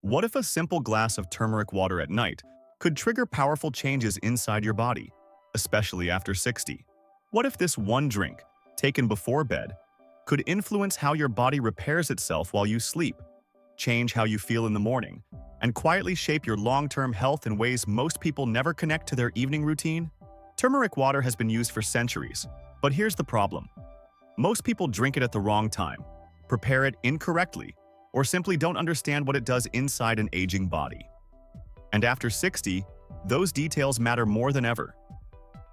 What if a simple glass of turmeric water at night could trigger powerful changes inside your body, especially after 60? What if this one drink, taken before bed, could influence how your body repairs itself while you sleep, change how you feel in the morning, and quietly shape your long-term health in ways most people never connect to their evening routine? Turmeric water has been used for centuries, but here's the problem. Most people drink it at the wrong time, prepare it incorrectly, or simply don't understand what it does inside an aging body. And after 60, those details matter more than ever.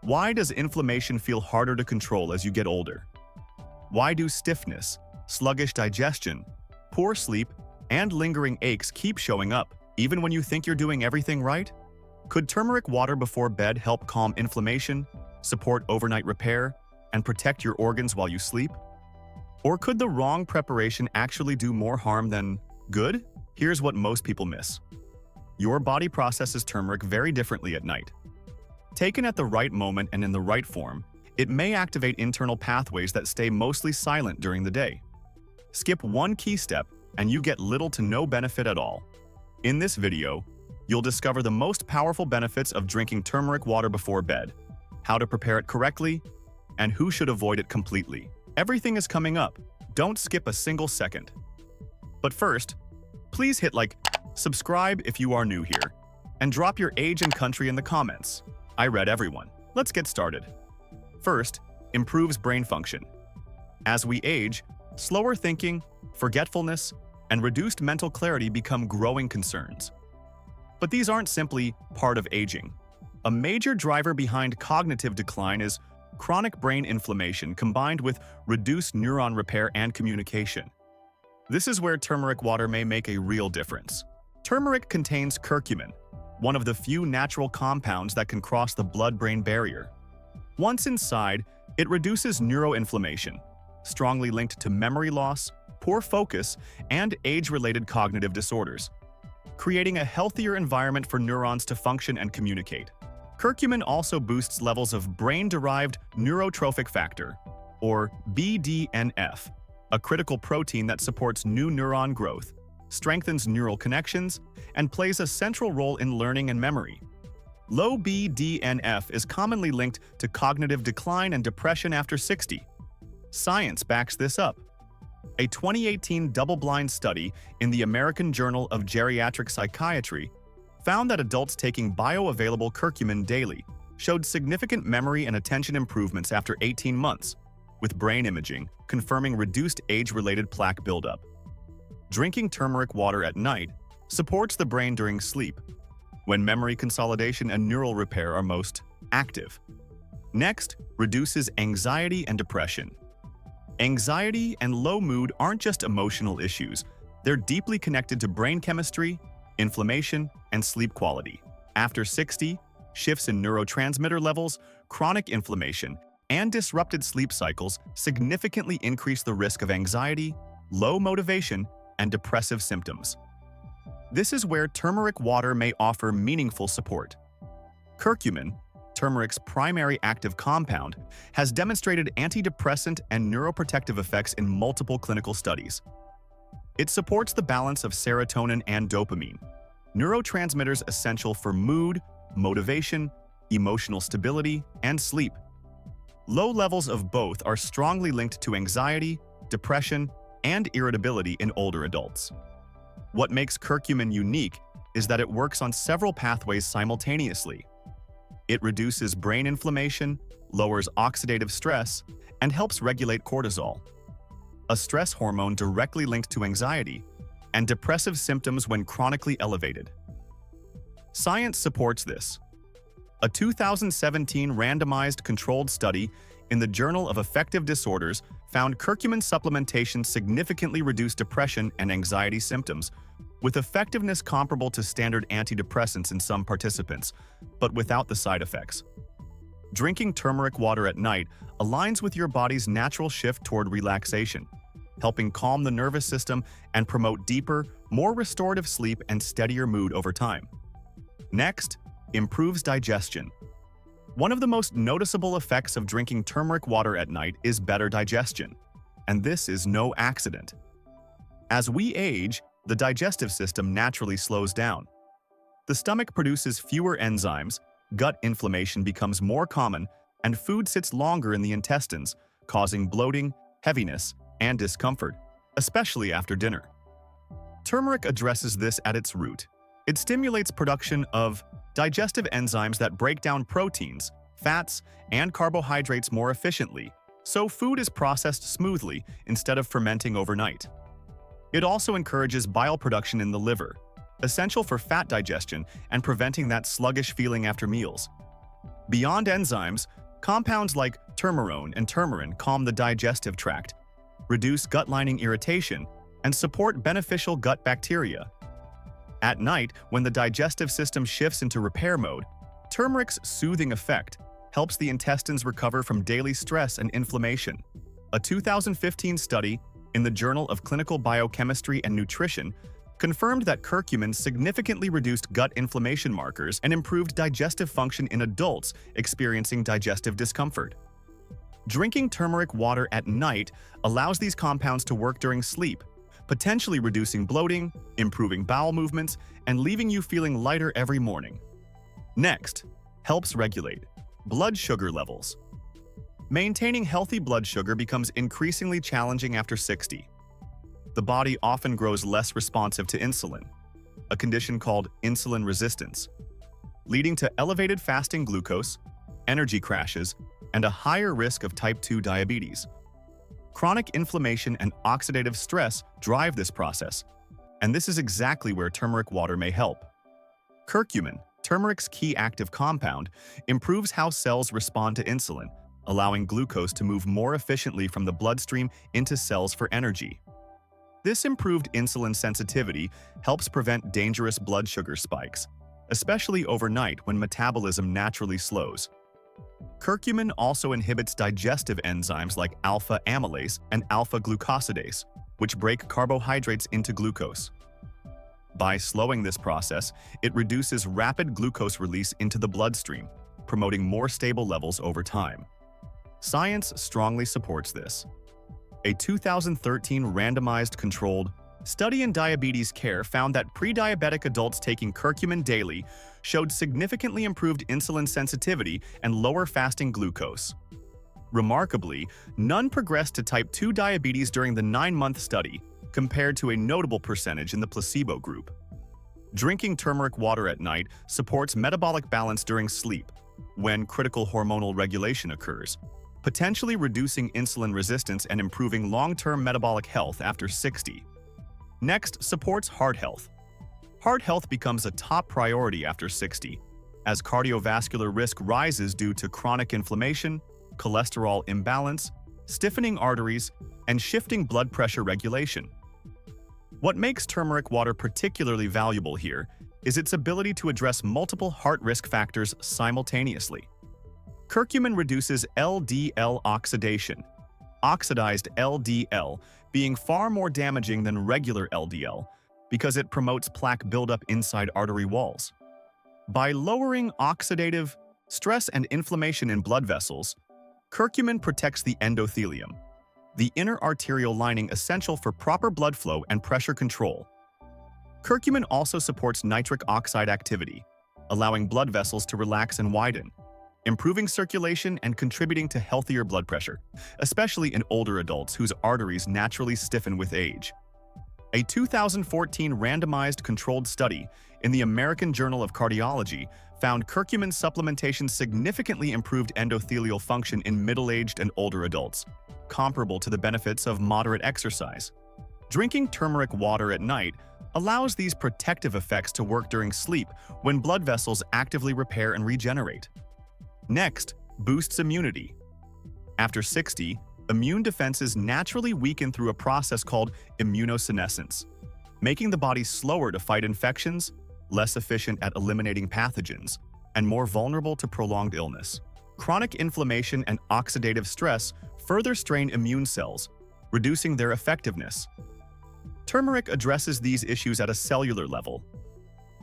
Why does inflammation feel harder to control as you get older? Why do stiffness, sluggish digestion, poor sleep, and lingering aches keep showing up, even when you think you're doing everything right? Could turmeric water before bed help calm inflammation, support overnight repair, and protect your organs while you sleep? Or could the wrong preparation actually do more harm than good? Here's what most people miss. Your body processes turmeric very differently at night. Taken at the right moment and in the right form, it may activate internal pathways that stay mostly silent during the day. Skip one key step and you get little to no benefit at all. In this video, you'll discover the most powerful benefits of drinking turmeric water before bed, how to prepare it correctly, and who should avoid it completely. Everything is coming up. Don't skip a single second. But first, please hit like, subscribe if you are new here, and drop your age and country in the comments. I read everyone. Let's get started. First, improves brain function. As we age, slower thinking, forgetfulness, and reduced mental clarity become growing concerns. But these aren't simply part of aging. A major driver behind cognitive decline is chronic brain inflammation combined with reduced neuron repair and communication. This is where turmeric water may make a real difference. Turmeric contains curcumin, one of the few natural compounds that can cross the blood-brain barrier. Once inside, it reduces neuroinflammation, strongly linked to memory loss, poor focus, and age-related cognitive disorders, creating a healthier environment for neurons to function and communicate. Curcumin also boosts levels of brain-derived neurotrophic factor, or BDNF, a critical protein that supports new neuron growth, strengthens neural connections, and plays a central role in learning and memory. Low BDNF is commonly linked to cognitive decline and depression after 60. Science backs this up. A 2018 double-blind study in the American Journal of Geriatric Psychiatry found that adults taking bioavailable curcumin daily showed significant memory and attention improvements after 18 months, with brain imaging confirming reduced age-related plaque buildup. Drinking turmeric water at night supports the brain during sleep, when memory consolidation and neural repair are most active. Next, reduces anxiety and depression. Anxiety and low mood aren't just emotional issues, they're deeply connected to brain chemistry, inflammation, and sleep quality. After 60, shifts in neurotransmitter levels, chronic inflammation, and disrupted sleep cycles significantly increase the risk of anxiety, low motivation, and depressive symptoms. This is where turmeric water may offer meaningful support. Curcumin, turmeric's primary active compound, has demonstrated antidepressant and neuroprotective effects in multiple clinical studies. It supports the balance of serotonin and dopamine, neurotransmitters essential for mood, motivation, emotional stability, and sleep. Low levels of both are strongly linked to anxiety, depression, and irritability in older adults. What makes curcumin unique is that it works on several pathways simultaneously. It reduces brain inflammation, lowers oxidative stress, and helps regulate cortisol, a stress hormone directly linked to anxiety and depressive symptoms when chronically elevated. Science supports this. A 2017 randomized controlled study in the Journal of Affective Disorders found curcumin supplementation significantly reduced depression and anxiety symptoms, with effectiveness comparable to standard antidepressants in some participants, but without the side effects. Drinking turmeric water at night aligns with your body's natural shift toward relaxation, helping calm the nervous system and promote deeper, more restorative sleep and steadier mood over time. Next, improves digestion. One of the most noticeable effects of drinking turmeric water at night is better digestion, and this is no accident. As we age, the digestive system naturally slows down. The stomach produces fewer enzymes, gut inflammation becomes more common, and food sits longer in the intestines, causing bloating, heaviness, and discomfort, especially after dinner. Turmeric addresses this at its root. It stimulates production of digestive enzymes that break down proteins, fats, and carbohydrates more efficiently, so food is processed smoothly instead of fermenting overnight. It also encourages bile production in the liver, essential for fat digestion and preventing that sluggish feeling after meals. Beyond enzymes, compounds like turmerone and turmerin calm the digestive tract, reduce gut lining irritation, and support beneficial gut bacteria. At night, when the digestive system shifts into repair mode, turmeric's soothing effect helps the intestines recover from daily stress and inflammation. A 2015 study in the Journal of Clinical Biochemistry and Nutrition confirmed that curcumin significantly reduced gut inflammation markers and improved digestive function in adults experiencing digestive discomfort. Drinking turmeric water at night allows these compounds to work during sleep, potentially reducing bloating, improving bowel movements, and leaving you feeling lighter every morning. Next, helps regulate blood sugar levels. Maintaining healthy blood sugar becomes increasingly challenging after 60. The body often grows less responsive to insulin, a condition called insulin resistance, leading to elevated fasting glucose, energy crashes, and a higher risk of type 2 diabetes. Chronic inflammation and oxidative stress drive this process, and this is exactly where turmeric water may help. Curcumin, turmeric's key active compound, improves how cells respond to insulin, allowing glucose to move more efficiently from the bloodstream into cells for energy. This improved insulin sensitivity helps prevent dangerous blood sugar spikes, especially overnight when metabolism naturally slows. Curcumin also inhibits digestive enzymes like alpha amylase and alpha glucosidase, which break carbohydrates into glucose. By slowing this process, it reduces rapid glucose release into the bloodstream, promoting more stable levels over time. Science strongly supports this. A 2013 randomized controlled study in diabetes care found that pre-diabetic adults taking curcumin daily showed significantly improved insulin sensitivity and lower fasting glucose. Remarkably, none progressed to type 2 diabetes during the 9-month study, compared to a notable percentage in the placebo group. Drinking turmeric water at night supports metabolic balance during sleep, when critical hormonal regulation occurs, potentially reducing insulin resistance and improving long-term metabolic health after 60. Next, supports heart health. Heart health becomes a top priority after 60, as cardiovascular risk rises due to chronic inflammation, cholesterol imbalance, stiffening arteries, and shifting blood pressure regulation. What makes turmeric water particularly valuable here is its ability to address multiple heart risk factors simultaneously. Curcumin reduces LDL oxidation, oxidized LDL being far more damaging than regular LDL because it promotes plaque buildup inside artery walls. By lowering oxidative stress and inflammation in blood vessels, curcumin protects the endothelium, the inner arterial lining essential for proper blood flow and pressure control. Curcumin also supports nitric oxide activity, allowing blood vessels to relax and widen, improving circulation and contributing to healthier blood pressure, especially in older adults whose arteries naturally stiffen with age. A 2014 randomized controlled study in the American Journal of Cardiology found curcumin supplementation significantly improved endothelial function in middle-aged and older adults, comparable to the benefits of moderate exercise. Drinking turmeric water at night allows these protective effects to work during sleep when blood vessels actively repair and regenerate. Next, boosts immunity. After 60, immune defenses naturally weaken through a process called immunosenescence, making the body slower to fight infections, less efficient at eliminating pathogens, and more vulnerable to prolonged illness. Chronic inflammation and oxidative stress further strain immune cells, reducing their effectiveness. Turmeric addresses these issues at a cellular level.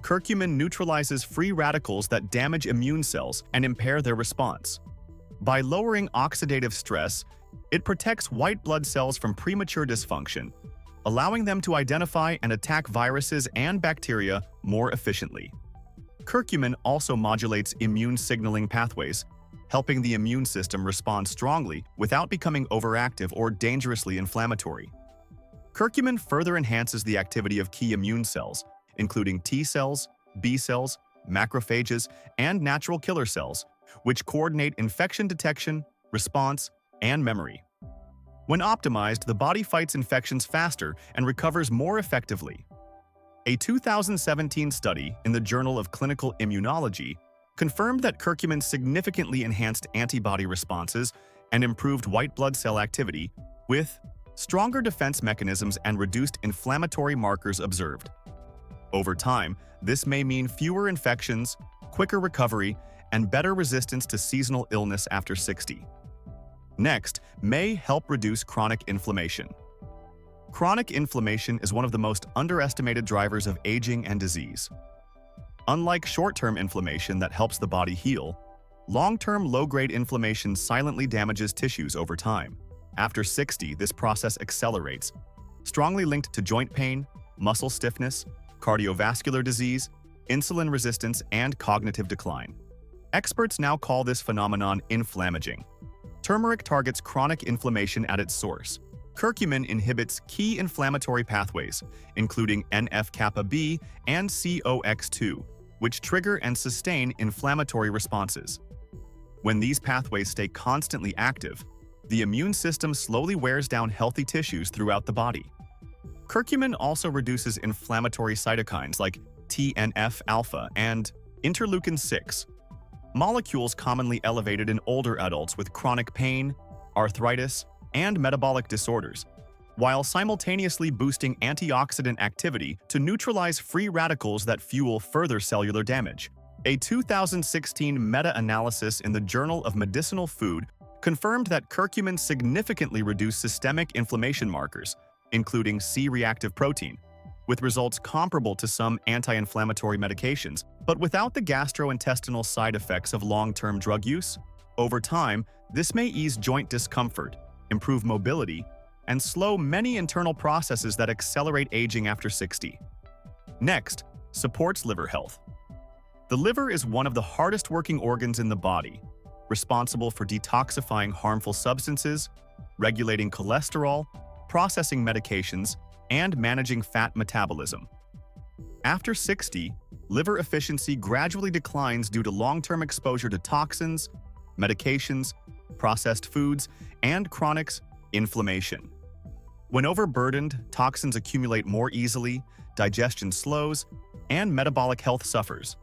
Curcumin neutralizes free radicals that damage immune cells and impair their response. By lowering oxidative stress, it protects white blood cells from premature dysfunction, allowing them to identify and attack viruses and bacteria more efficiently. Curcumin also modulates immune signaling pathways, helping the immune system respond strongly without becoming overactive or dangerously inflammatory. Curcumin further enhances the activity of key immune cells, including T cells, B cells, macrophages, and natural killer cells, which coordinate infection detection, response, and memory. When optimized, the body fights infections faster and recovers more effectively. A 2017 study in the Journal of Clinical Immunology confirmed that curcumin significantly enhanced antibody responses and improved white blood cell activity, with stronger defense mechanisms and reduced inflammatory markers observed. Over time, this may mean fewer infections, quicker recovery, and better resistance to seasonal illness after 60. Next, may help reduce chronic inflammation. Chronic inflammation is one of the most underestimated drivers of aging and disease. Unlike short-term inflammation that helps the body heal, long-term low-grade inflammation silently damages tissues over time. After 60, this process accelerates, strongly linked to joint pain, muscle stiffness, cardiovascular disease, insulin resistance, and cognitive decline. Experts now call this phenomenon inflammaging. Turmeric targets chronic inflammation at its source. Curcumin inhibits key inflammatory pathways, including NF-kappa B and COX-2, which trigger and sustain inflammatory responses. When these pathways stay constantly active, the immune system slowly wears down healthy tissues throughout the body. Curcumin also reduces inflammatory cytokines like TNF-alpha and interleukin-6, molecules commonly elevated in older adults with chronic pain, arthritis, and metabolic disorders, while simultaneously boosting antioxidant activity to neutralize free radicals that fuel further cellular damage. A 2016 meta-analysis in the Journal of Medicinal Food confirmed that curcumin significantly reduced systemic inflammation markers, including C-reactive protein, with results comparable to some anti-inflammatory medications, but without the gastrointestinal side effects of long-term drug use. Over time, this may ease joint discomfort, improve mobility, and slow many internal processes that accelerate aging after 60. Next, supports liver health. The liver is one of the hardest working organs in the body, responsible for detoxifying harmful substances, regulating cholesterol, processing medications, and managing fat metabolism. After 60, liver efficiency gradually declines due to long-term exposure to toxins, medications, processed foods, and chronic inflammation. When overburdened, toxins accumulate more easily, digestion slows, and metabolic health suffers.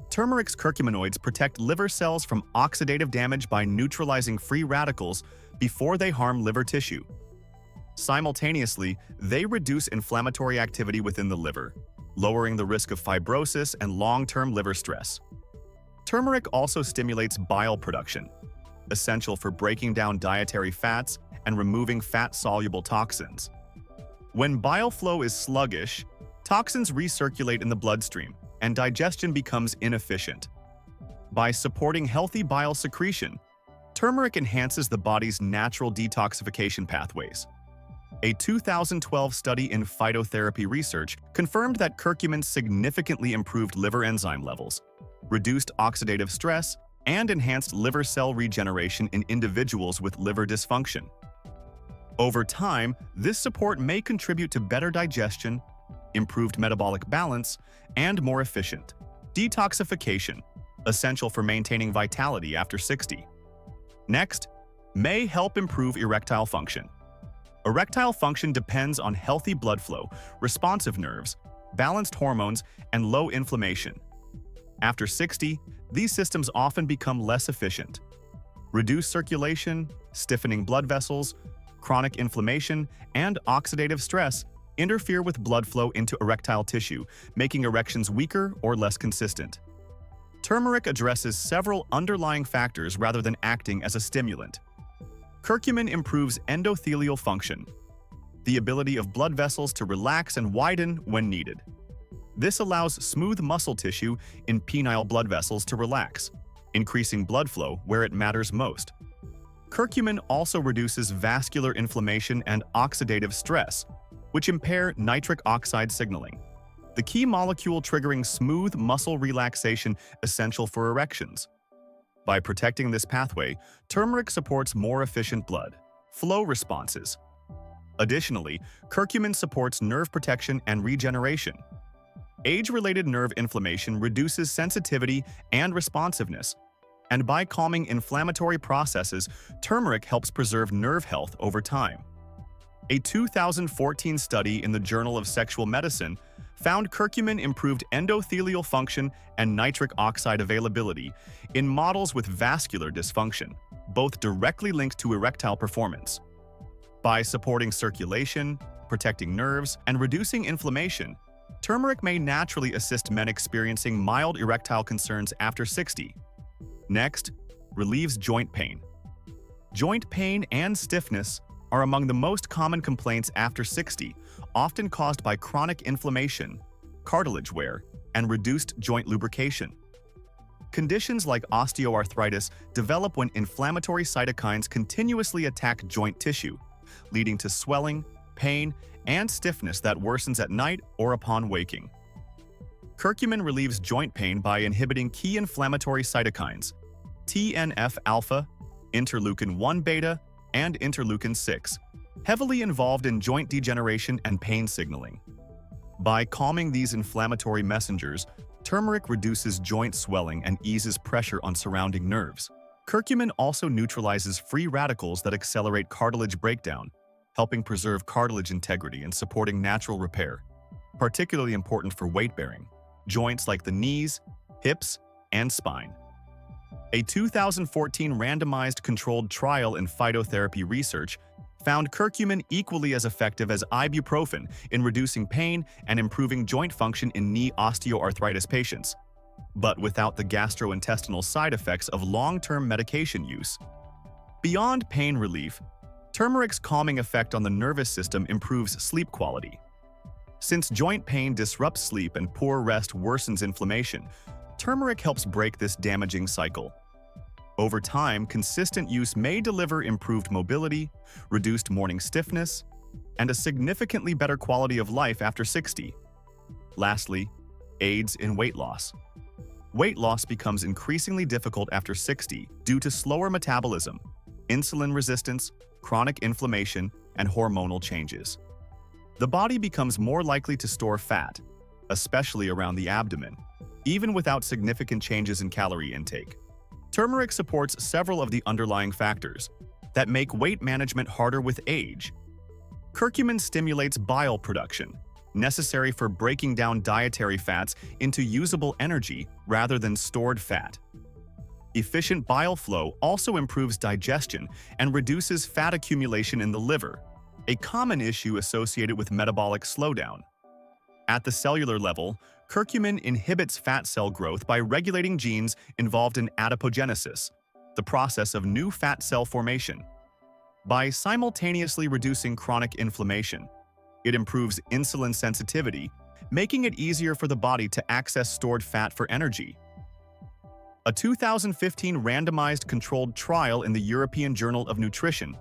Turmeric's curcuminoids protect liver cells from oxidative damage by neutralizing free radicals before they harm liver tissue. Simultaneously, they reduce inflammatory activity within the liver, lowering the risk of fibrosis and long-term liver stress. Turmeric also stimulates bile production, essential for breaking down dietary fats and removing fat-soluble toxins. When bile flow is sluggish, toxins recirculate in the bloodstream, and digestion becomes inefficient. By supporting healthy bile secretion, turmeric enhances the body's natural detoxification pathways. A 2012 study in phytotherapy research confirmed that curcumin significantly improved liver enzyme levels, reduced oxidative stress, and enhanced liver cell regeneration in individuals with liver dysfunction. Over time, this support may contribute to better digestion, improved metabolic balance, and more efficient detoxification, essential for maintaining vitality after 60. Next, may help improve erectile function. Erectile function depends on healthy blood flow, responsive nerves, balanced hormones, and low inflammation. After 60, these systems often become less efficient. Reduced circulation, stiffening blood vessels, chronic inflammation, and oxidative stress interfere with blood flow into erectile tissue, making erections weaker or less consistent. Turmeric addresses several underlying factors rather than acting as a stimulant. Curcumin improves endothelial function, the ability of blood vessels to relax and widen when needed. This allows smooth muscle tissue in penile blood vessels to relax, increasing blood flow where it matters most. Curcumin also reduces vascular inflammation and oxidative stress, which impair nitric oxide signaling, the key molecule triggering smooth muscle relaxation essential for erections. By protecting this pathway, turmeric supports more efficient blood flow responses. Additionally, curcumin supports nerve protection and regeneration. Age-related nerve inflammation reduces sensitivity and responsiveness, and by calming inflammatory processes, turmeric helps preserve nerve health over time. A 2014 study in the Journal of Sexual Medicine found curcumin improved endothelial function and nitric oxide availability in models with vascular dysfunction, both directly linked to erectile performance. By supporting circulation, protecting nerves, and reducing inflammation, turmeric may naturally assist men experiencing mild erectile concerns after 60. Next, relieves joint pain. Joint pain and stiffness are among the most common complaints after 60, often caused by chronic inflammation, cartilage wear, and reduced joint lubrication. Conditions like osteoarthritis develop when inflammatory cytokines continuously attack joint tissue, leading to swelling, pain, and stiffness that worsens at night or upon waking. Curcumin relieves joint pain by inhibiting key inflammatory cytokines, TNF-alpha, interleukin-1 beta, and interleukin-6, heavily involved in joint degeneration and pain signaling. By calming these inflammatory messengers, turmeric reduces joint swelling and eases pressure on surrounding nerves. Curcumin also neutralizes free radicals that accelerate cartilage breakdown, helping preserve cartilage integrity and supporting natural repair, particularly important for weight-bearing joints like the knees, hips, and spine. A 2014 randomized controlled trial in phytotherapy research found curcumin equally as effective as ibuprofen in reducing pain and improving joint function in knee osteoarthritis patients, but without the gastrointestinal side effects of long-term medication use. Beyond pain relief, turmeric's calming effect on the nervous system improves sleep quality. Since joint pain disrupts sleep and poor rest worsens inflammation, turmeric helps break this damaging cycle. Over time, consistent use may deliver improved mobility, reduced morning stiffness, and a significantly better quality of life after 60. Lastly, aids in weight loss. Weight loss becomes increasingly difficult after 60 due to slower metabolism, insulin resistance, chronic inflammation, and hormonal changes. The body becomes more likely to store fat, especially around the abdomen, even without significant changes in calorie intake. Turmeric supports several of the underlying factors that make weight management harder with age. Curcumin stimulates bile production, necessary for breaking down dietary fats into usable energy rather than stored fat. Efficient bile flow also improves digestion and reduces fat accumulation in the liver, a common issue associated with metabolic slowdown. At the cellular level, curcumin inhibits fat cell growth by regulating genes involved in adipogenesis, the process of new fat cell formation. By simultaneously reducing chronic inflammation, it improves insulin sensitivity, making it easier for the body to access stored fat for energy. A 2015 randomized controlled trial in the European Journal of Nutrition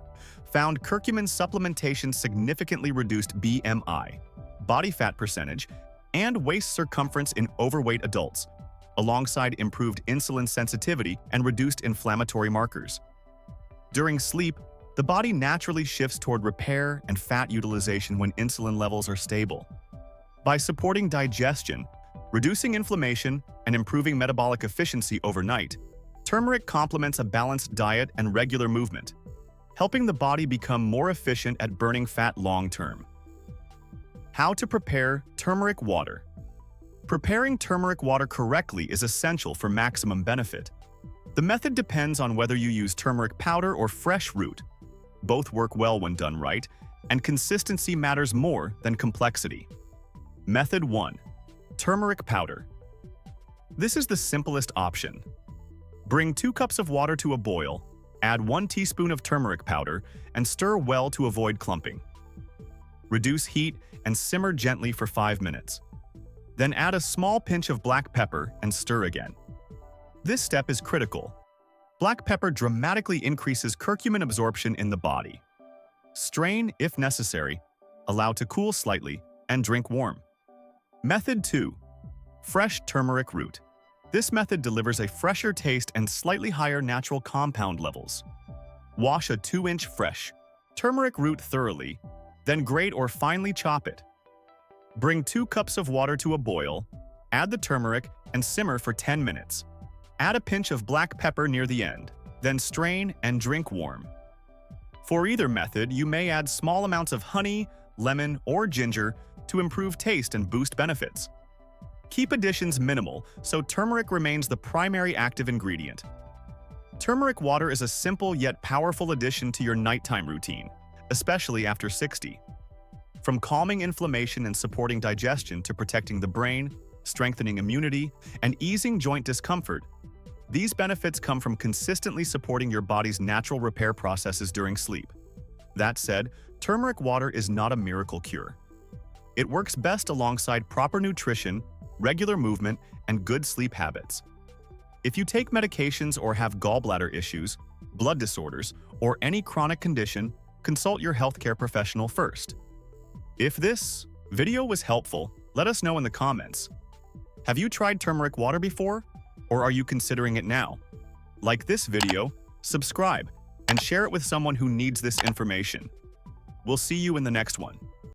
found curcumin supplementation significantly reduced BMI, body fat percentage, and waist circumference in overweight adults, alongside improved insulin sensitivity and reduced inflammatory markers. During sleep, the body naturally shifts toward repair and fat utilization when insulin levels are stable. By supporting digestion, reducing inflammation, and improving metabolic efficiency overnight, turmeric complements a balanced diet and regular movement, helping the body become more efficient at burning fat long-term. How to prepare turmeric water. Preparing turmeric water correctly is essential for maximum benefit. The method depends on whether you use turmeric powder or fresh root. Both work well when done right, and consistency matters more than complexity. Method 1. Turmeric powder. This is the simplest option. Bring 2 cups of water to a boil, add 1 teaspoon of turmeric powder, and stir well to avoid clumping. Reduce heat and simmer gently for 5 minutes. Then add a small pinch of black pepper and stir again. This step is critical. Black pepper dramatically increases curcumin absorption in the body. Strain if necessary, allow to cool slightly, and drink warm. Method 2. Fresh turmeric root. This method delivers a fresher taste and slightly higher natural compound levels. Wash a 2-inch fresh turmeric root thoroughly, then grate or finely chop it. Bring 2 cups of water to a boil, add the turmeric, and simmer for 10 minutes. Add a pinch of black pepper near the end, then strain and drink warm. For either method, you may add small amounts of honey, lemon, or ginger to improve taste and boost benefits. Keep additions minimal so turmeric remains the primary active ingredient. Turmeric water is a simple yet powerful addition to your nighttime routine, especially after 60. From calming inflammation and supporting digestion to protecting the brain, strengthening immunity, and easing joint discomfort, these benefits come from consistently supporting your body's natural repair processes during sleep. That said, turmeric water is not a miracle cure. It works best alongside proper nutrition, regular movement, and good sleep habits. If you take medications or have gallbladder issues, blood disorders, or any chronic condition, consult your healthcare professional first. If this video was helpful, let us know in the comments. Have you tried turmeric water before? Or are you considering it now? Like this video, subscribe, and share it with someone who needs this information. We'll see you in the next one.